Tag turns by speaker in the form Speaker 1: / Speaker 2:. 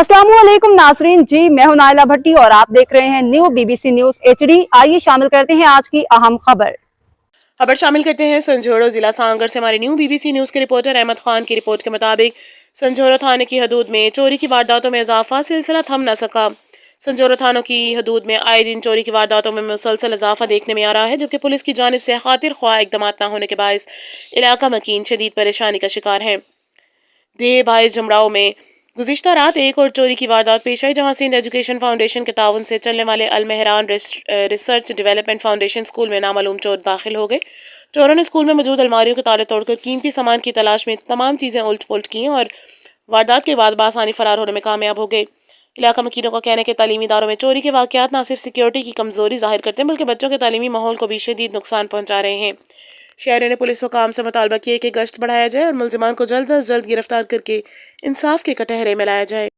Speaker 1: अस्सलाम वालेकुम नाजरीन जी, मैं हूं नाइला भट्टी और आप देख रहे हैं न्यू बीबीसी न्यूज एचडी। आइए शामिल करते हैं आज की अहम खबर
Speaker 2: शामिल करते हैं संझोरो जिला सांगर से हमारे न्यू बीबीसी न्यूज के रिपोर्टर अहमद खान की रिपोर्ट के मुताबिक संझोरो थाने की हदूद में चोरी की वारदातों में इजाफा, सिलसिला थम न सका। संझोरो थानों की हदूद में आए दिन चोरी की वारदातों में मुसलसल इजाफा देखने में आ रहा है, जबकि पुलिस की जानिब से खातिर ख्वाह इकदाम न होने के बायस इलाका मकीन शदीद परेशानी का शिकार है। देह भाई जमराव में गुज़िश्ता रात एक और चोरी की वारदात पेश आई, जहां सिंध एजुकेशन फाउंडेशन के ताउन से चलने वाले Al Mehran research development foundation school में नामालूम चोर दाखिल हो गए। चोरों ने स्कूल में मौजूद अलमारियों के ताले तोड़कर कीमती सामान की तलाश में तमाम चीज़ें उलट पुलट की और वारदात के बाद बासानी फरार होने में कामयाब हो गए। इलाका मकीनों का कहना है कि तालीमी इदारों में चोरी के वाक़यात न सिर्फ सिक्योरिटी की कमज़ोरी ज़ाहिर करते हैं, बल्कि बच्चों के तालीमी माहौल को भी शदीद नुकसान पहुँचा रहे हैं। शहरियों ने पुलिस हुकाम से मुतालबा किया कि गश्त बढ़ाया जाए और मुलजिमान को जल्द अज जल्द गिरफ्तार करके इंसाफ के कटहरे में लाया जाए।